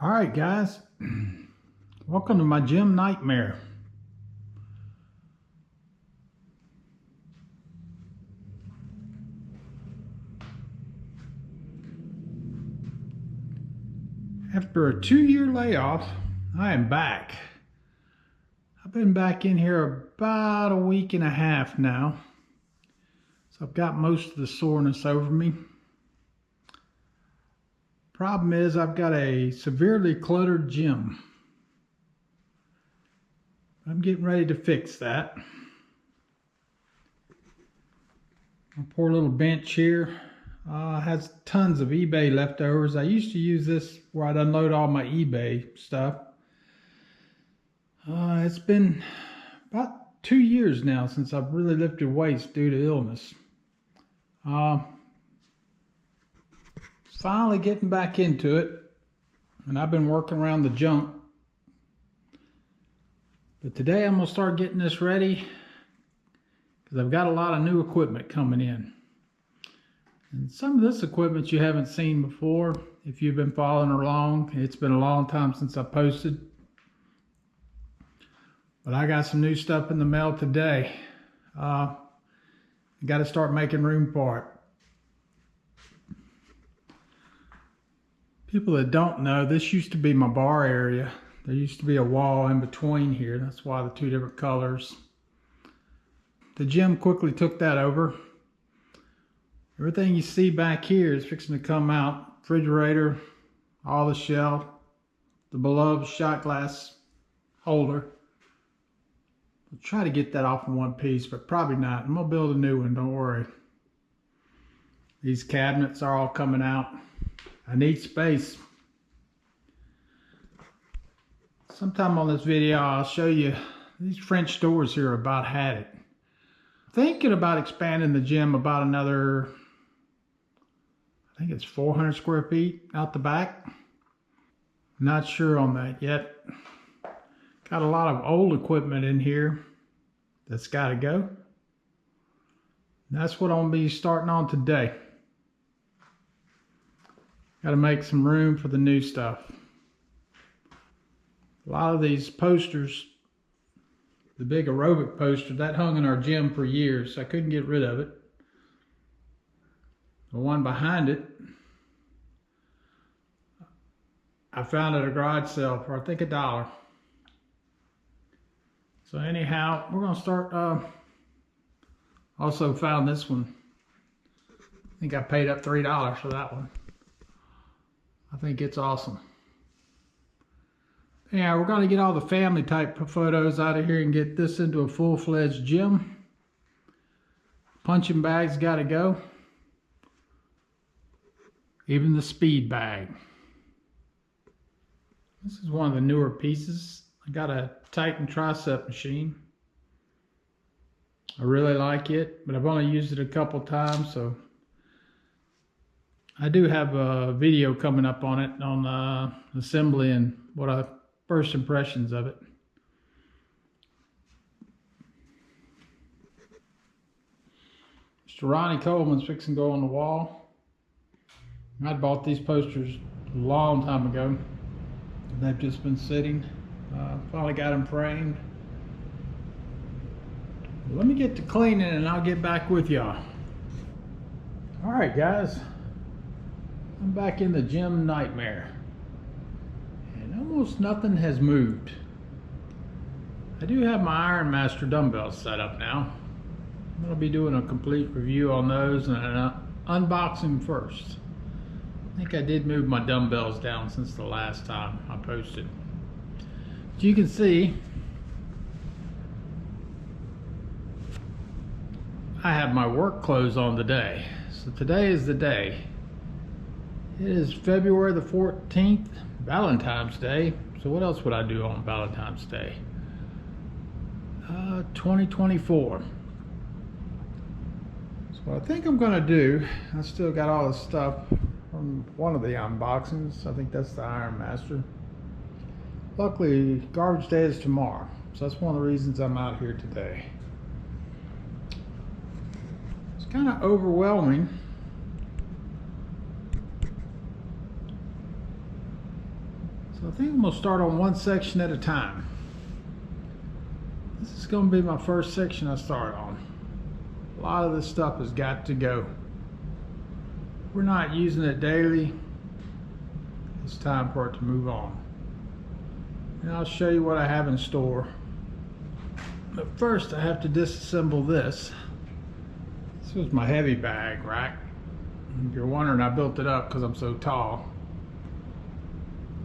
All right, guys, welcome to my gym nightmare. After a 2-year layoff, I am back. I've been back in here about a week and a half now, so I've got most of the soreness over me. Problem is, I've got a severely cluttered gym. I'm getting ready to fix that. My poor little bench here has tons of eBay leftovers. I used to use this where I'd unload all my eBay stuff. It's been about 2 years now since I've really lifted weights due to illness. Finally getting back into it, and I've been working around the junk. But today I'm going to start getting this ready because I've got a lot of new equipment coming in. And some of this equipment you haven't seen before if you've been following along. It's been a long time since I posted. But I got some new stuff in the mail today. I got to start making room for it. People that don't know, this used to be my bar area. There used to be a wall in between here. That's why the two different colors. The gym quickly took that over. Everything you see back here is fixing to come out. Refrigerator, all the shelf, the beloved shot glass holder. I'll try to get that off in one piece, but probably not. I'm gonna build a new one, don't worry. These cabinets are all coming out. I need space. Sometime on this video, I'll show you these French doors here about had it. Thinking about expanding the gym about another, I think it's 400 square feet out the back. Not sure on that yet. Got a lot of old equipment in here that's got to go. And that's what I'm going to be starting on today. Got to make some room for the new stuff. A lot of these posters, the big aerobic poster, that hung in our gym for years. I couldn't get rid of it. The one behind it, I found at a garage sale for I think $1. So anyhow, we're gonna start. Also found this one. I think I paid up $3 for that one. I think it's awesome. Yeah, we're gonna get all the family type photos out of here and get this into a full-fledged gym. Punching bags gotta go. Even the speed bag. This is one of the newer pieces. I got a Titan tricep machine. I really like it, but I've only used it a couple times, so I do have a video coming up on it on assembly and first impressions of it. Mr. Ronnie Coleman's fixing to go on the wall. I bought these posters a long time ago. They've just been sitting. Finally got them framed. Let me get to cleaning and I'll get back with y'all. All right, guys. I'm back in the gym nightmare. And almost nothing has moved. I do have my Iron Master dumbbells set up now. I'm going to be doing a complete review on those and an unboxing first. I think I did move my dumbbells down since the last time I posted. As you can see, I have my work clothes on today. So today is the day. It is February the 14th, Valentine's Day. So what else would I do on Valentine's Day? 2024. So what I think I'm gonna do, I still got all the stuff from one of the unboxings. I think that's the Iron Master. Luckily, garbage day is tomorrow. So that's one of the reasons I'm out here today. It's kind of overwhelming. So I think I'm gonna start on one section at a time. This is gonna be my first section I start on. A lot of this stuff has got to go. We're not using it daily. It's time for it to move on. And I'll show you what I have in store. But first I have to disassemble this. This was my heavy bag rack. If you're wondering, I built it up because I'm so tall.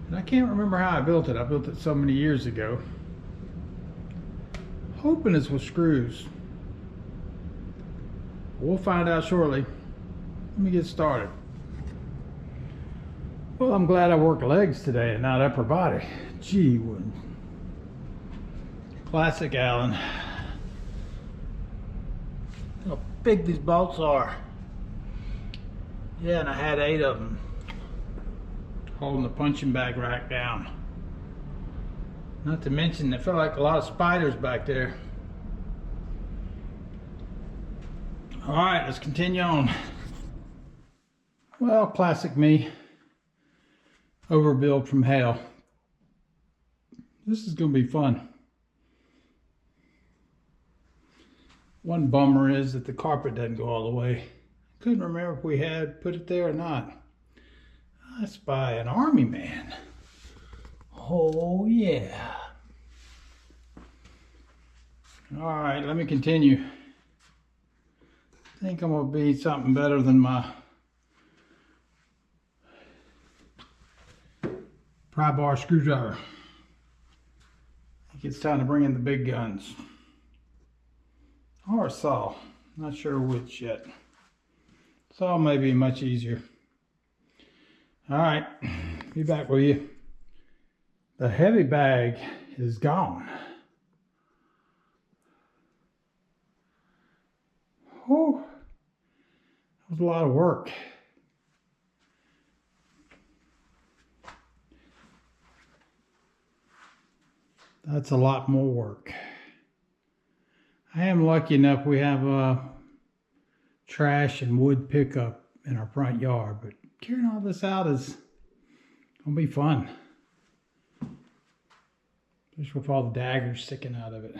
And I can't remember how I built it. I built it so many years ago. Hoping it's with screws. We'll find out shortly. Let me get started. Well, I'm glad I worked legs today and not upper body. Gee whiz. Classic Allen. Look how big these bolts are. Yeah, and I had 8 of them. Holding the punching bag rack down. Not to mention, it felt like a lot of spiders back there. All right, let's continue on. Well, classic me. Overbuild from hell. This is gonna be fun. One bummer is that the carpet doesn't go all the way. Couldn't remember if we had put it there or not. I spy an army man. Oh yeah. All right, let me continue. I think I'm gonna be something better than my pry bar screwdriver. I think it's time to bring in the big guns. Or a saw, not sure which yet. Saw may be much easier. All right, be back with you. The heavy bag is gone. Oh, that was a lot of work. That's a lot more work. I am lucky enough we have a trash and wood pickup in our front yard, but carrying all this out is gonna be fun. Just with all the daggers sticking out of it.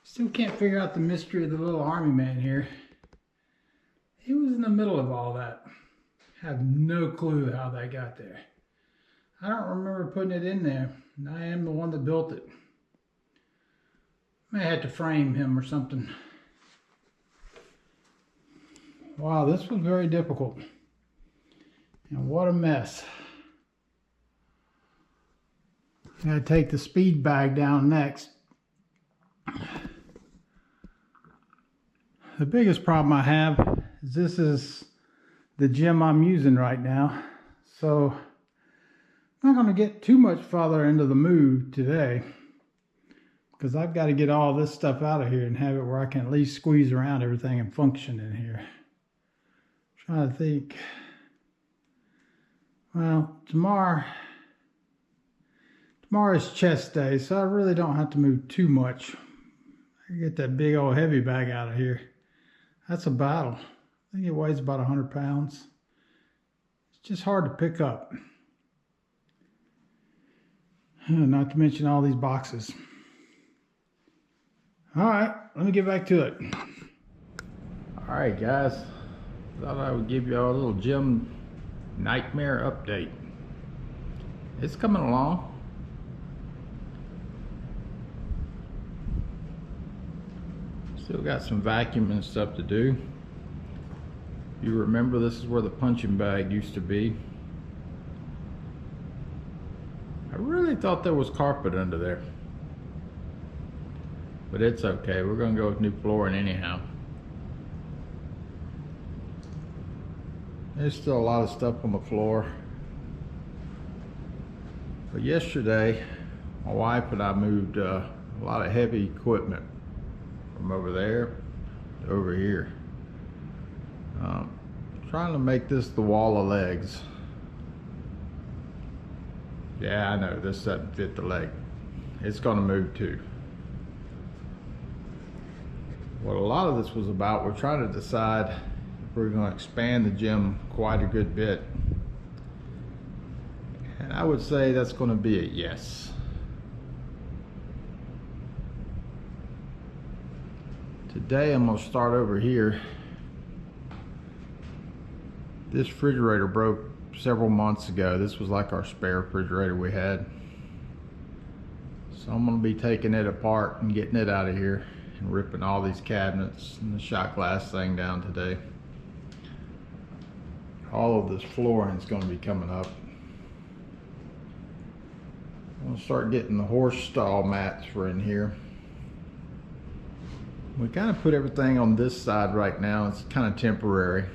Still can't figure out the mystery of the little army man here. He was in the middle of all that. Have no clue how that got there. I don't remember putting it in there. And I am the one that built it. May have to frame him or something. Wow, this was very difficult. And what a mess. I gotta take the speed bag down next. The biggest problem I have is this is the gym I'm using right now. So I'm not gonna get too much farther into the move today, because I've got to get all this stuff out of here and have it where I can at least squeeze around everything and function in here. I'm trying to think. Well, tomorrow is chest day, so I really don't have to move too much. I get that big old heavy bag out of here. That's a battle. I think it weighs about 100 pounds. It's just hard to pick up. Not to mention all these boxes. All right, let me get back to it. All right, guys. Thought I would give you all a little gym nightmare update. It's coming along. Still got some vacuuming and stuff to do. You remember this is where the punching bag used to be. I really thought there was carpet under there. But it's okay, we're gonna go with new flooring anyhow. There's still a lot of stuff on the floor. But yesterday, my wife and I moved a lot of heavy equipment from over there to over here. Trying to make this the wall of legs. Yeah, I know, this doesn't fit the leg. It's gonna move too. What a lot of this was about, we're trying to decide if we're gonna expand the gym quite a good bit. And I would say that's going to be a yes. Today I'm going to start over here. This refrigerator broke several months ago. This was like our spare refrigerator we had. So I'm going to be taking it apart and getting it out of here and ripping all these cabinets and the shot glass thing down today. All of this flooring is going to be coming up. I'm going to start getting the horse stall mats for in here. We kind of put everything on this side right now. It's kind of temporary.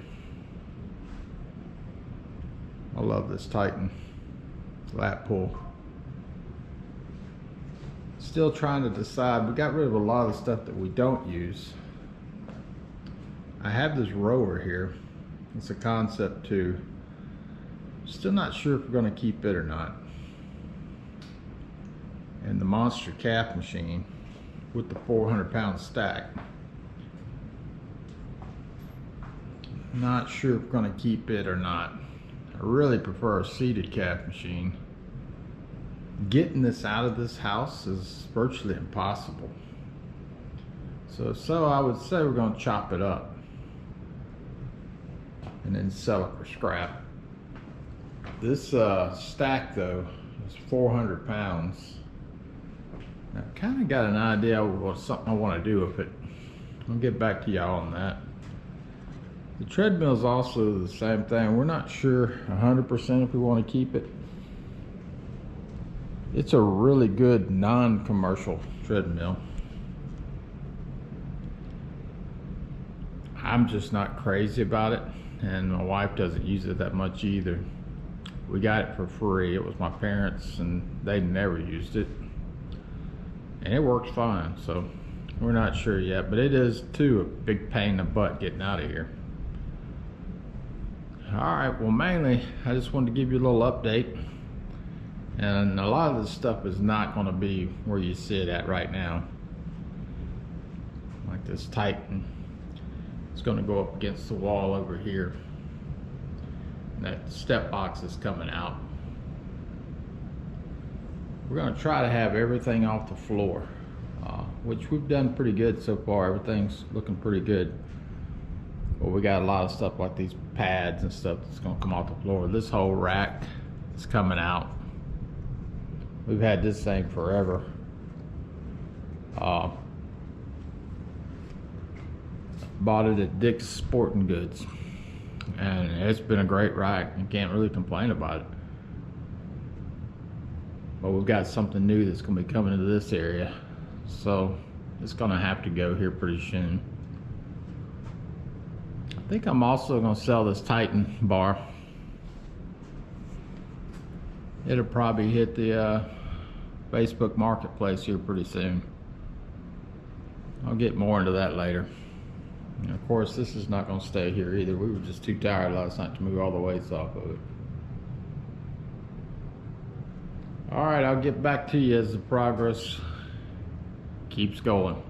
I love this Titan lap pull. Still trying to decide. We got rid of a lot of the stuff that we don't use. I have this rower here. It's a concept too. Still not sure if we're going to keep it or not. And the monster calf machine with the 400-pound stack. Not sure if we're going to keep it or not. I really prefer a seated calf machine. Getting this out of this house is virtually impossible. So I would say we're going to chop it up and then sell it for scrap. This stack though is 400 pounds. I've kind of got an idea of what something I want to do with it. I'll get back to y'all on that. The treadmill is also the same thing. We're not sure 100% if we want to keep it. It's a really good non-commercial treadmill. I'm just not crazy about it, and my wife doesn't use it that much either. We got it for free. It was my parents and they never used it. And it works fine, so we're not sure yet, but it is too a big pain in the butt getting out of here. Alright, well mainly I just wanted to give you a little update, and a lot of this stuff is not going to be where you see it at right now. Like this Titan, it's going to go up against the wall over here. And that step box is coming out. We're going to try to have everything off the floor, which we've done pretty good so far. Everything's looking pretty good. But we got a lot of stuff like these pads and stuff that's going to come off the floor. This whole rack is coming out. We've had this thing forever. Bought it at Dick's Sporting Goods, and it's been a great rack. You can't really complain about it. But we've got something new that's going to be coming into this area, so it's going to have to go here pretty soon. I think I'm also going to sell this Titan bar. It'll probably hit the Facebook marketplace here pretty soon. I'll get more into that later. And of course, this is not going to stay here either. We were just too tired last night to move all the weights off of it. Alright, I'll get back to you as the progress keeps going.